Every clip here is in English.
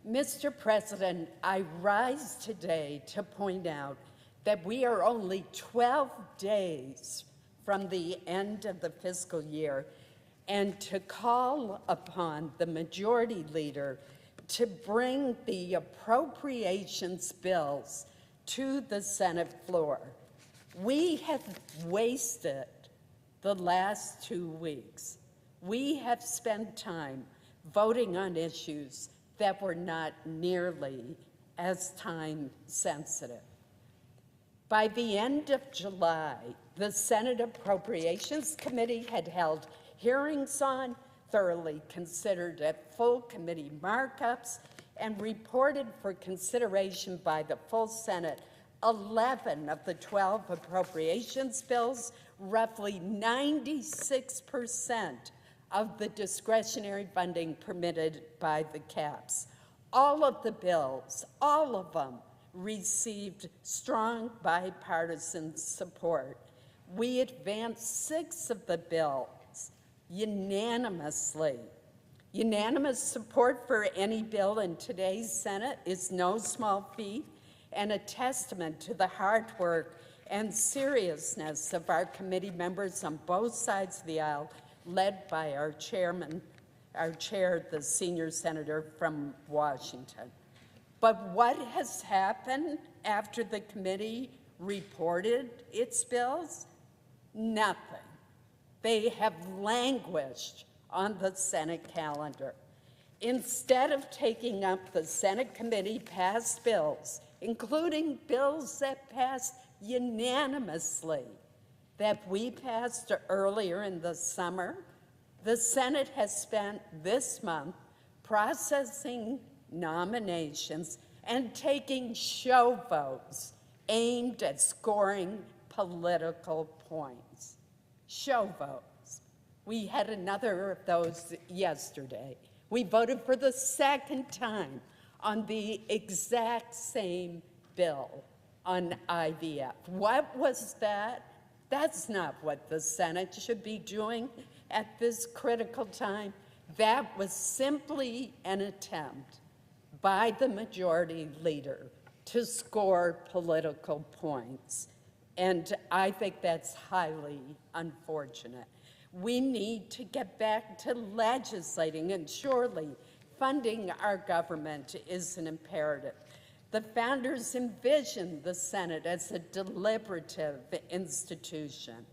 Mr. President, I rise today to point out that we are only 12 days from the end of the fiscal year and to call upon the majority leader to bring the appropriations bills to the Senate floor. We have wasted the last 2 weeks. We have spent time voting on issues that were not nearly as time sensitive. By the end of July, the Senate Appropriations Committee had held hearings on, thoroughly considered at full committee markups, and reported for consideration by the full Senate 11 of the 12 appropriations bills, roughly 96% of the discretionary funding permitted by the caps. All of the bills, all of them, received strong bipartisan support. We advanced 6 of the bills unanimously. Unanimous support for any bill in today's Senate is no small feat and a testament to the hard work and seriousness of our committee members on both sides of the aisle, led by our chair, the senior senator from Washington. But what has happened after the committee reported its bills? Nothing. They have languished on the Senate calendar. Instead of taking up the Senate committee passed bills, including bills that passed unanimously, that we passed earlier in the summer, the Senate has spent this month processing nominations and taking show votes aimed at scoring political points. Show votes. We had another of those yesterday. We voted for the second time on the exact same bill on IVF. What was that? That's not what the Senate should be doing at this critical time. That was simply an attempt by the majority leader to score political points. And I think that's highly unfortunate. We need to get back to legislating, and surely funding our government is an imperative. The founders envisioned the Senate as a deliberative institution.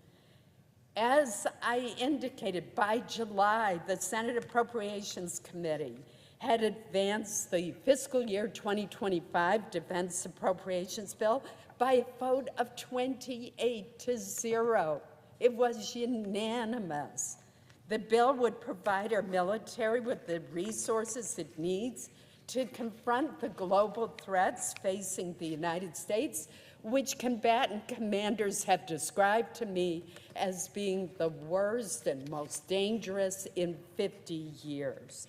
As I indicated, by July, the Senate Appropriations Committee had advanced the fiscal year 2025 defense appropriations bill by a vote of 28-0. It was unanimous. The bill would provide our military with the resources it needs to confront the global threats facing the United States, which combatant commanders have described to me as being the worst and most dangerous in 50 years.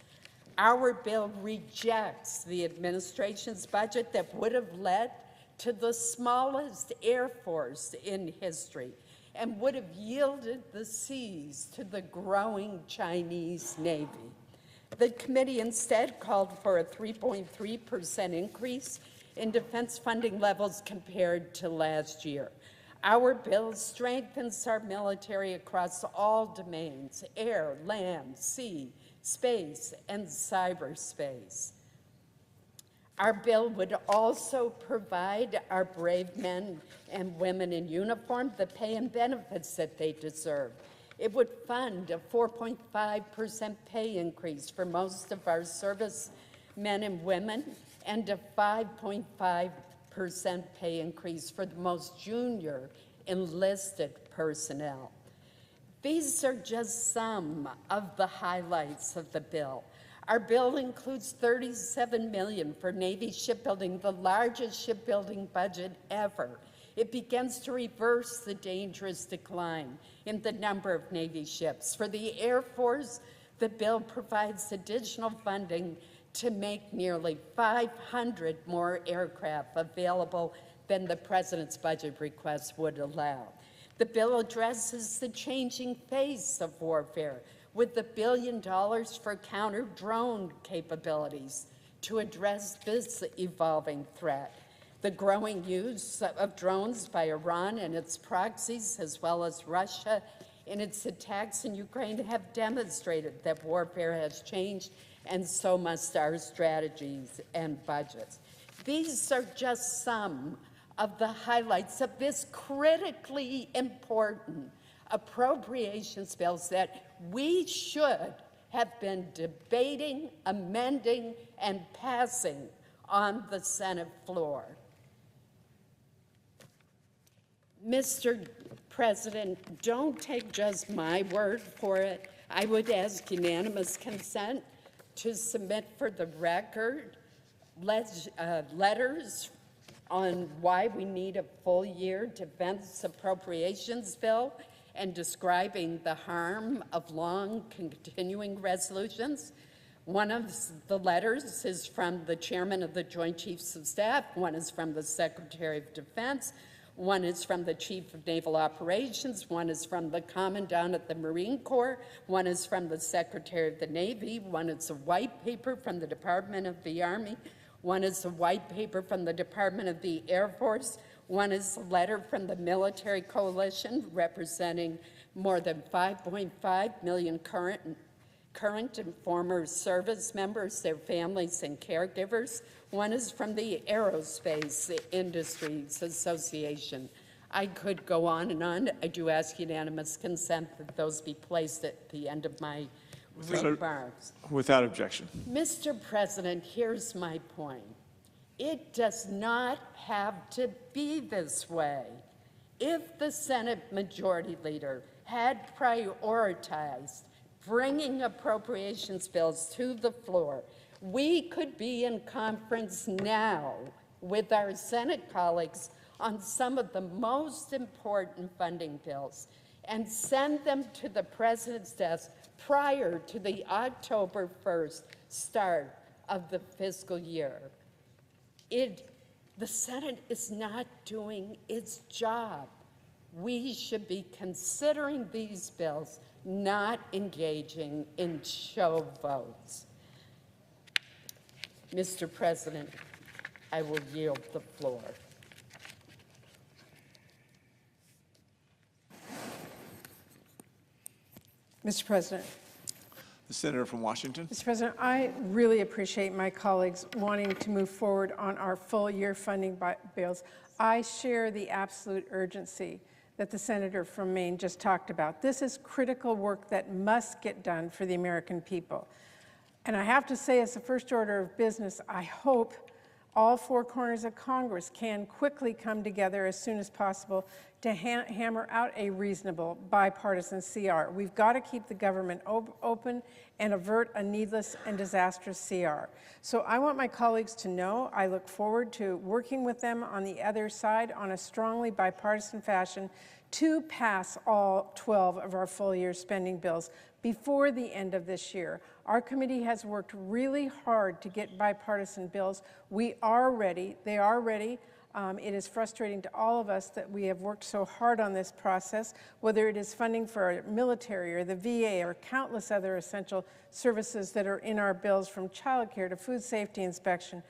Our bill rejects the administration's budget that would have led to the smallest Air Force in history and would have yielded the seas to the growing Chinese Navy. The committee instead called for a 3.3% increase in defense funding levels compared to last year. Our bill strengthens our military across all domains: air, land, sea, space, and cyberspace. Our bill would also provide our brave men and women in uniform the pay and benefits that they deserve. It would fund a 4.5% pay increase for most of our service men and women and a 5.5% pay increase for the most junior enlisted personnel. These are just some of the highlights of the bill. Our bill includes $37 million for Navy shipbuilding, the largest shipbuilding budget ever. It begins to reverse the dangerous decline in the number of Navy ships. For the Air Force, the bill provides additional funding to make nearly 500 more aircraft available than the President's budget request would allow. The bill addresses the changing face of warfare with $1 billion for counter-drone capabilities to address this evolving threat. The growing use of drones by Iran and its proxies, as well as Russia in its attacks in Ukraine, have demonstrated that warfare has changed, and so must our strategies and budgets. These are just some of the highlights of this critically important appropriations bills that we should have been debating, amending, and passing on the Senate floor. Mr. President, don't take just my word for it. I would ask unanimous consent to submit for the record letters on why we need a full-year defense appropriations bill and describing the harm of long continuing resolutions. One of the letters is from the chairman of the Joint Chiefs of Staff, one is from the Secretary of Defense, one is from the Chief of Naval Operations, one is from the Commandant of the Marine Corps, one is from the Secretary of the Navy, one is a white paper from the Department of the Army, one is a white paper from the Department of the Air Force, one is a letter from the Military Coalition representing more than 5.5 million current and former service members, their families and caregivers. One is from the Aerospace Industries Association. I could go on and on. I do ask unanimous consent that those be placed at the end of my remarks. Without objection. Mr. President, here's my point. It does not have to be this way. If the Senate Majority Leader had prioritized bringing appropriations bills to the floor, we could be in conference now with our Senate colleagues on some of the most important funding bills and send them to the President's desk prior to the October 1st start of the fiscal year. The Senate is not doing its job. We should be considering these bills, not engaging in show votes. Mr. President, I will yield the floor. Mr. President. The Senator from Washington. Mr. President, I really appreciate my colleagues wanting to move forward on our full-year funding bills. I share the absolute urgency that the Senator from Maine just talked about. This is critical work that must get done for the American people. And I have to say, as the first order of business, I hope all four corners of Congress can quickly come together as soon as possible to hammer out a reasonable bipartisan CR. We've got to keep the government open and avert a needless and disastrous CR. So I want my colleagues to know I look forward to working with them on the other side on a strongly bipartisan fashion to pass all 12 of our full-year spending bills before the end of this year. Our committee has worked really hard to get bipartisan bills. We are ready. They are ready. It is frustrating to all of us that we have worked so hard on this process, whether it is funding for our military or the VA or countless other essential services that are in our bills, from childcare to food safety inspection.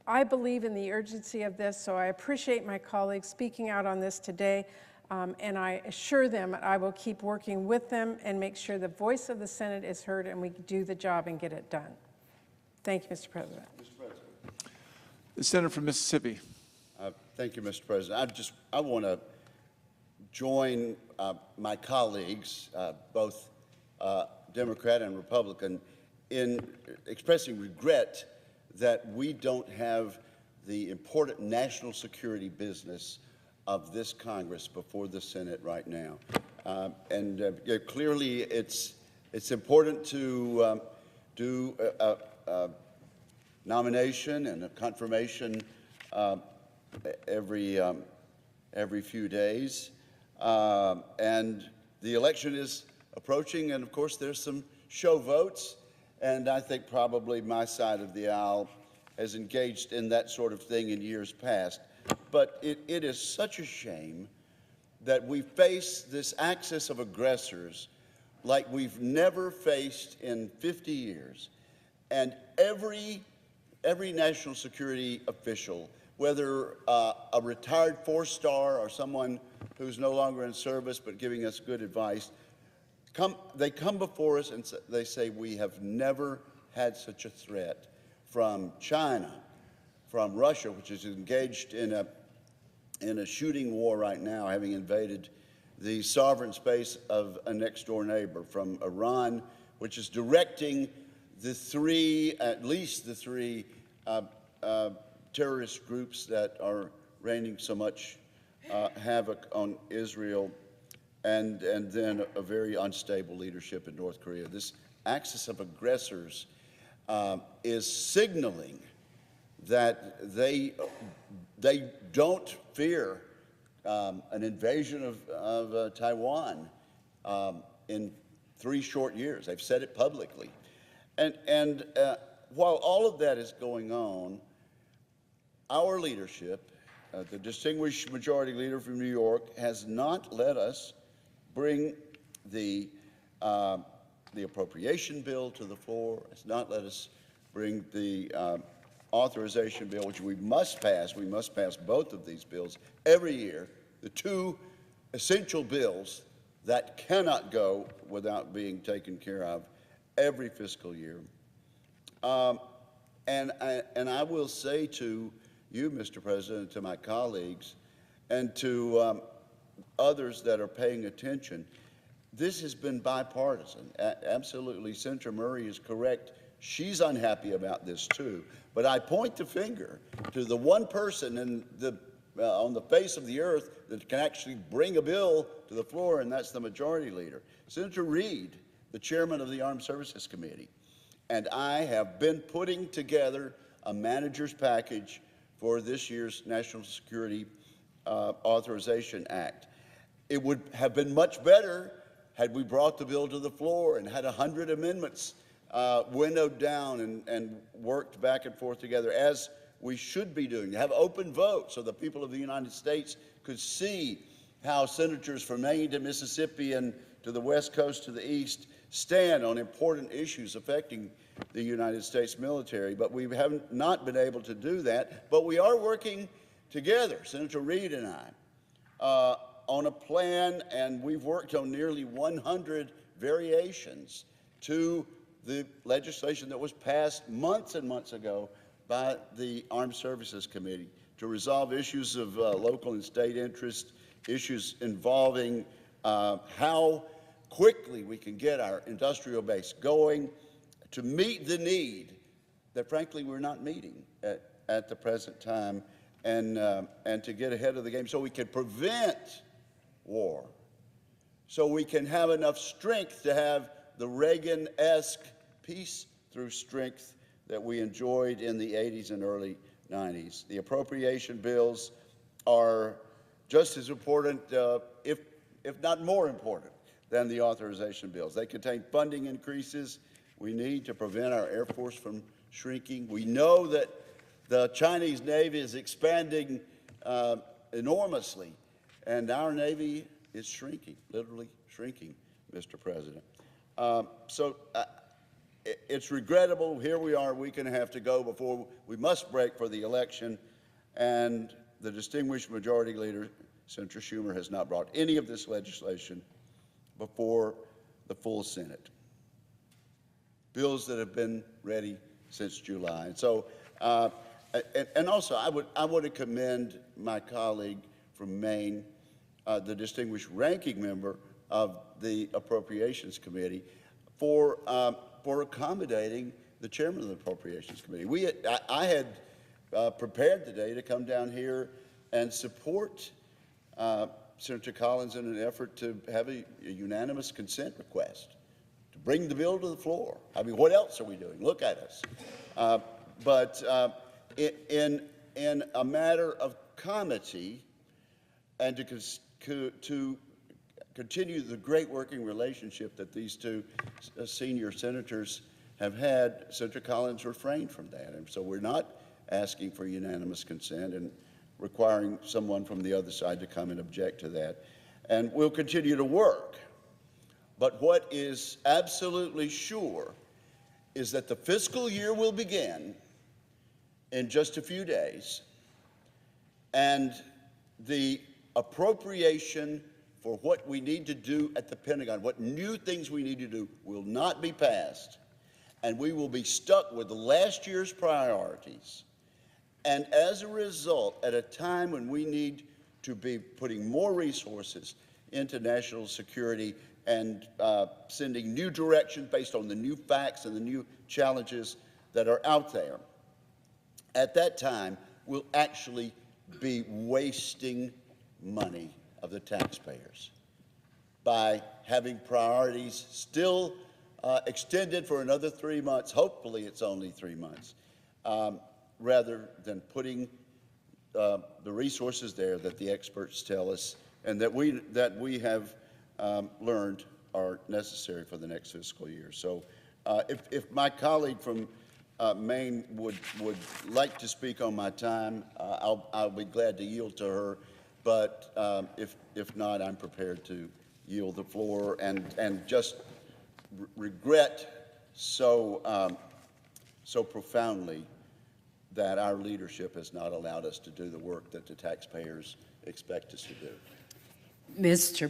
I believe in the urgency of this, so I appreciate my colleagues speaking out on this today. And I assure them I will keep working with them and make sure the voice of the Senate is heard and we do the job and get it done. Thank you, Mr. President. Mr. President. The Senator from Mississippi. Thank you, Mr. President. I want to join my colleagues, both Democrat and Republican, in expressing regret that we don't have the important national security business of this Congress before the Senate right now. Clearly it's important to do a nomination and a confirmation every few days. And the election is approaching, and of course there's some show votes, and I think probably my side of the aisle has engaged in that sort of thing in years past. But it is such a shame that we face this axis of aggressors like we've never faced in 50 years. And every every national security official, whether a retired four-star or someone who's no longer in service but giving us good advice, they come before us and they say, we have never had such a threat from China, from Russia, which is engaged in a shooting war right now, having invaded the sovereign space of a next-door neighbor, from Iran, which is directing at least the three terrorist groups that are raining so much havoc on Israel, and then a very unstable leadership in North Korea. This axis of aggressors is signaling that they don't fear an invasion of Taiwan in 3 short years. They've said it publicly. And while all of that is going on, our leadership, the distinguished majority leader from New York, has not let us bring the appropriation bill to the floor, has not let us bring the authorization bill, which we must pass. We must pass both of these bills every year, the 2 essential bills that cannot go without being taken care of every fiscal year. And I will say to you, Mr. President, to my colleagues, and to others that are paying attention, this has been bipartisan. Absolutely, Senator Murray is correct. She's unhappy about this too. But I point the finger to the one person on the face of the earth that can actually bring a bill to the floor, and that's the majority leader. Senator Reid, the chairman of the Armed Services Committee, and I have been putting together a manager's package for this year's National Security Authorization Act. It would have been much better had we brought the bill to the floor and had 100 amendments winnowed down and worked back and forth together, as we should be doing. Have open votes so the people of the United States could see how senators from Maine to Mississippi and to the West Coast to the East stand on important issues affecting the United States military. But we have not been able to do that. But we are working together, Senator Reid and I, on a plan, and we've worked on nearly 100 variations to the legislation that was passed months and months ago by the Armed Services Committee to resolve issues of local and state interest, issues involving how quickly we can get our industrial base going to meet the need that, frankly, we're not meeting at the present time, and to get ahead of the game so we can prevent war, so we can have enough strength to have the Reagan-esque peace through strength that we enjoyed in the 80s and early 90s. The appropriation bills are just as important, if not more important, than the authorization bills. They contain funding increases we need to prevent our Air Force from shrinking. We know that the Chinese Navy is expanding enormously, and our Navy is shrinking, literally shrinking, Mr. President. It's regrettable. Here we are a week and a half to go before we must break for the election, and the distinguished majority leader, Senator Schumer, has not brought any of this legislation before the full Senate. Bills that have been ready since July. And so, and also, I would to commend my colleague from Maine, the distinguished ranking member of the Appropriations Committee, for accommodating the chairman of the Appropriations Committee. I had prepared today to come down here and support Senator Collins in an effort to have a unanimous consent request to bring the bill to the floor. I mean, what else are we doing? Look at us. But in a matter of comity, and to continue the great working relationship that these two senior senators have had, Senator Collins refrained from that. And so we're not asking for unanimous consent and requiring someone from the other side to come and object to that. And we'll continue to work. But what is absolutely sure is that the fiscal year will begin in just a few days, and the appropriation for what we need to do at the Pentagon, what new things we need to do, will not be passed, and we will be stuck with last year's priorities. And as a result, at a time when we need to be putting more resources into national security and sending new directions based on the new facts and the new challenges that are out there, at that time, we'll actually be wasting money of the taxpayers by having priorities still extended for another 3 months. Hopefully it's only 3 months, rather than putting the resources there that the experts tell us and that we have learned are necessary for the next fiscal year. So if my colleague from Maine would like to speak on my time, I'll be glad to yield to her. But if not, I'm prepared to yield the floor and just regret so profoundly that our leadership has not allowed us to do the work that the taxpayers expect us to do. Mr.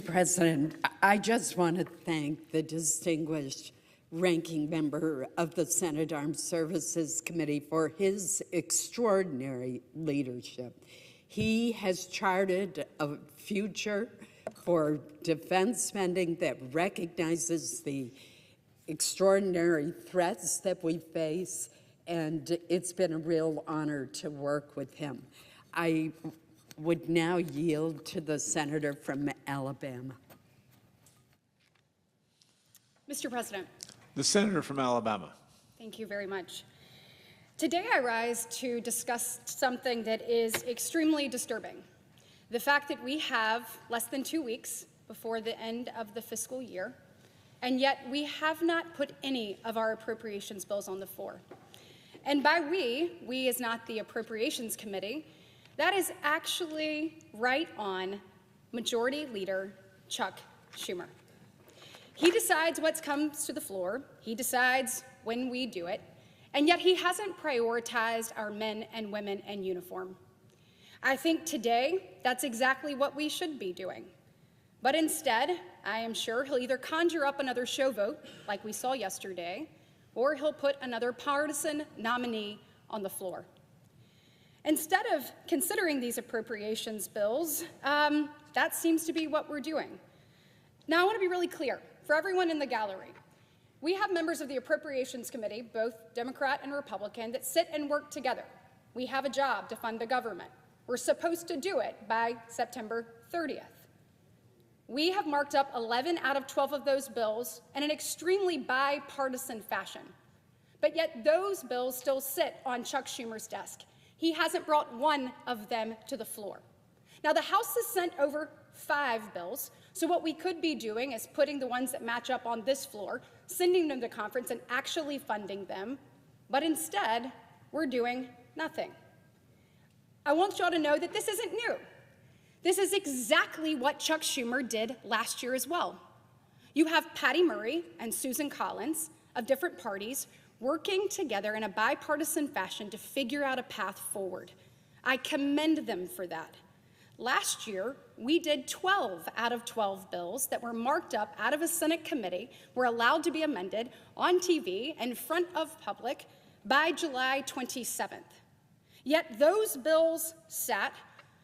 President, I just want to thank the distinguished ranking member of the Senate Armed Services Committee for his extraordinary leadership. He has charted a future for defense spending that recognizes the extraordinary threats that we face, and it's been a real honor to work with him. I would now yield to the senator from Alabama. Mr. President. The senator from Alabama. Thank you very much. Today I rise to discuss something that is extremely disturbing. The fact that we have less than 2 weeks before the end of the fiscal year, and yet we have not put any of our appropriations bills on the floor. And by we is not the Appropriations Committee. That is actually right on Majority Leader Chuck Schumer. He decides what comes to the floor. He decides when we do it. And yet he hasn't prioritized our men and women in uniform. I think today that's exactly what we should be doing. But instead, I am sure he'll either conjure up another show vote, like we saw yesterday, or he'll put another partisan nominee on the floor. Instead of considering these appropriations bills, that seems to be what we're doing. Now, I want to be really clear for everyone in the gallery. We have members of the Appropriations Committee, both Democrat and Republican, that sit and work together. We have a job to fund the government. We're supposed to do it by September 30th. We have marked up 11 out of 12 of those bills in an extremely bipartisan fashion. But yet those bills still sit on Chuck Schumer's desk. He hasn't brought one of them to the floor. Now, the House has sent over 5 bills, so what we could be doing is putting the ones that match up on this floor, sending them to conference and actually funding them, but instead, we're doing nothing. I want y'all to know that this isn't new. This is exactly what Chuck Schumer did last year as well. You have Patty Murray and Susan Collins of different parties working together in a bipartisan fashion to figure out a path forward. I commend them for that. Last year, we did 12 out of 12 bills that were marked up out of a Senate committee, were allowed to be amended on TV in front of public by July 27th. Yet those bills sat,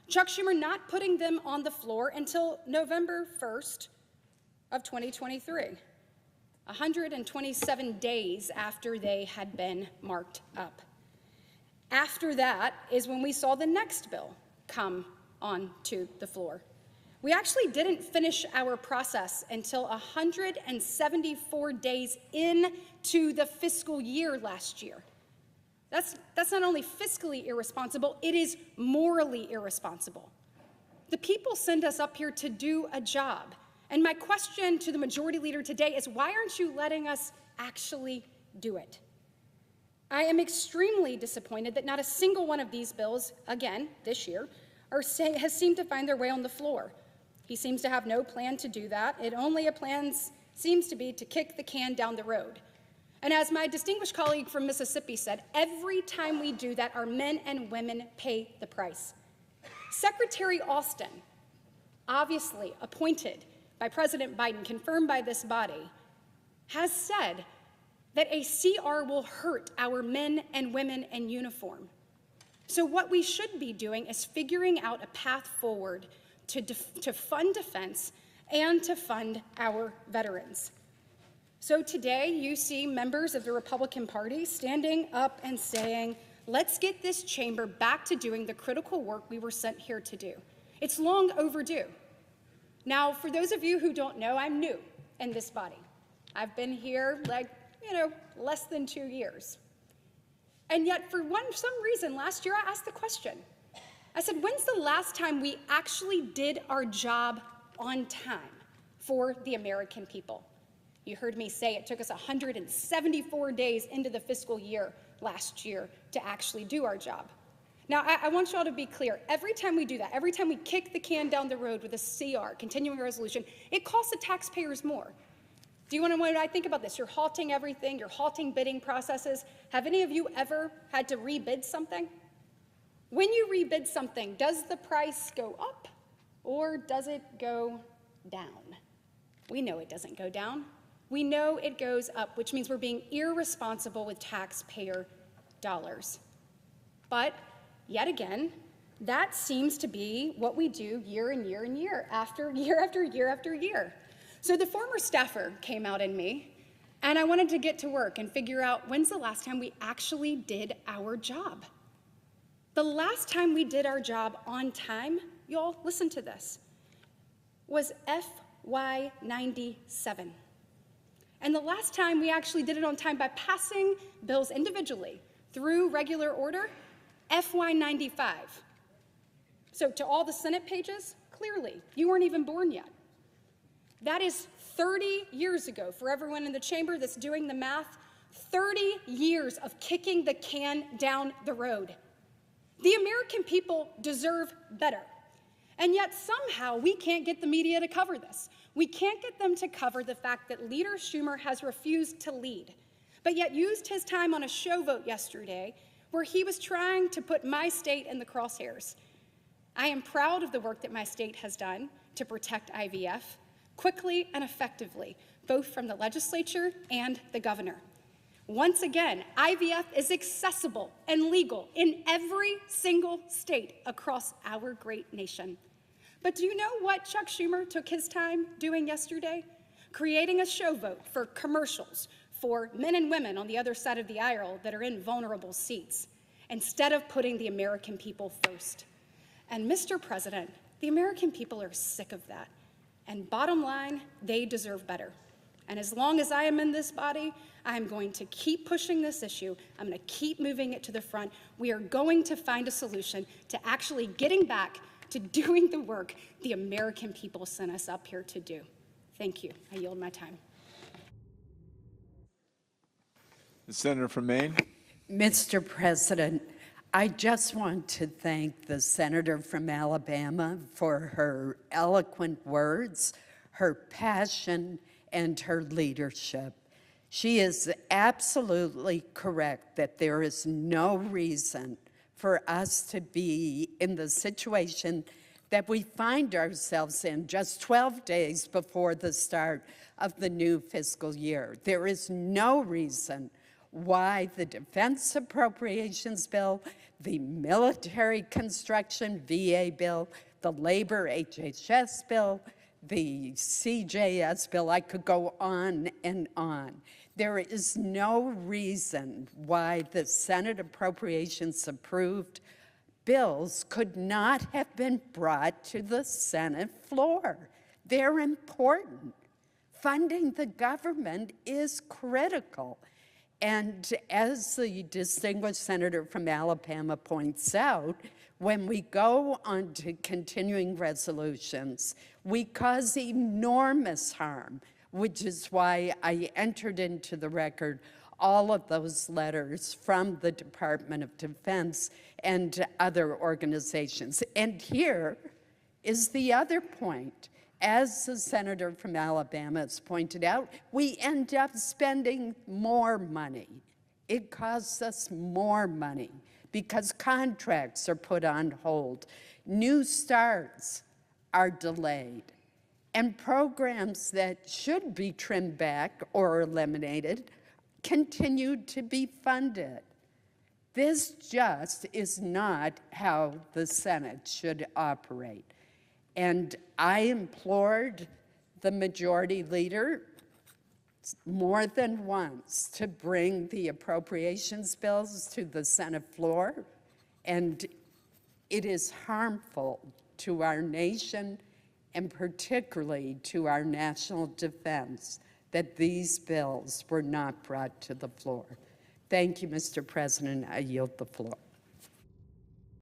Chuck Schumer not putting them on the floor until November 1st of 2023, 127 days after they had been marked up. After that is when we saw the next bill come onto the floor. We actually didn't finish our process until 174 days into the fiscal year last year. That's not only fiscally irresponsible, it is morally irresponsible. The people send us up here to do a job. And my question to the majority leader today is, why aren't you letting us actually do it? I am extremely disappointed that not a single one of these bills, again, this year, has seemed to find their way on the floor. He seems to have no plan to do that. It only seems to be to kick the can down the road. And as my distinguished colleague from Mississippi said, every time we do that, our men and women pay the price. Secretary Austin, obviously appointed by President Biden, confirmed by this body, has said that a CR will hurt our men and women in uniform. So what we should be doing is figuring out a path forward to fund defense and to fund our veterans. So today you see members of the Republican Party standing up and saying, let's get this chamber back to doing the critical work we were sent here to do. It's long overdue. Now, for those of you who don't know, I'm new in this body. I've been here less than 2 years. And yet for some reason last year I asked the question. I said, when's the last time we actually did our job on time for the American people? You heard me say it took us 174 days into the fiscal year last year to actually do our job. Now, I want you all to be clear. Every time we do that, every time we kick the can down the road with a CR, continuing resolution, it costs the taxpayers more. Do you want to know what I think about this? You're halting everything. You're halting bidding processes. Have any of you ever had to rebid something? When you rebid something, does the price go up or does it go down? We know it doesn't go down. We know it goes up, which means we're being irresponsible with taxpayer dollars. But yet again, that seems to be what we do year and year and year after year after year after year. So the former staffer came out in me, and I wanted to get to work and figure out when's the last time we actually did our job. The last time we did our job on time, y'all, listen to this, was FY 97. And the last time we actually did it on time by passing bills individually through regular order, FY 95. So to all the Senate pages, clearly, you weren't even born yet. That is 30 years ago for everyone in the chamber that's doing the math, 30 years of kicking the can down the road. The American people deserve better. And yet somehow we can't get the media to cover this. We can't get them to cover the fact that Leader Schumer has refused to lead, but yet used his time on a show vote yesterday where he was trying to put my state in the crosshairs. I am proud of the work that my state has done to protect IVF quickly and effectively, both from the legislature and the governor. Once again, IVF is accessible and legal in every single state across our great nation. But do you know what Chuck Schumer took his time doing yesterday? Creating a show vote for commercials for men and women on the other side of the aisle that are in vulnerable seats, instead of putting the American people first. And Mr. President, the American people are sick of that. And bottom line, they deserve better. And as long as I am in this body, I'm going to keep pushing this issue. I'm going to keep moving it to the front. We are going to find a solution to actually getting back to doing the work the American people sent us up here to do. Thank you. I yield my time. The senator from Maine. Mr. President, I just want to thank the senator from Alabama for her eloquent words, her passion, and her leadership. She is absolutely correct that there is no reason for us to be in the situation that we find ourselves in just 12 days before the start of the new fiscal year. There is no reason why the Defense Appropriations Bill, the Military Construction VA Bill, the Labor HHS Bill, the CJS Bill, I could go on and on. There is no reason why the Senate Appropriations approved bills could not have been brought to the Senate floor. They're important. Funding the government is critical. And as the distinguished senator from Alabama points out, when we go on to continuing resolutions, we cause enormous harm, which is why I entered into the record all of those letters from the Department of Defense and other organizations. And here is the other point. as the senator from Alabama has pointed out, we end up spending more money. It costs us more money because contracts are put on hold. New starts are delayed. And programs that should be trimmed back or eliminated continue to be funded. This just is not how the Senate should operate. And I implored the majority leader more than once to bring the appropriations bills to the Senate floor, and it is harmful to our nation and particularly to our national defense that these bills were not brought to the floor. Thank you, Mr. President. I yield the floor.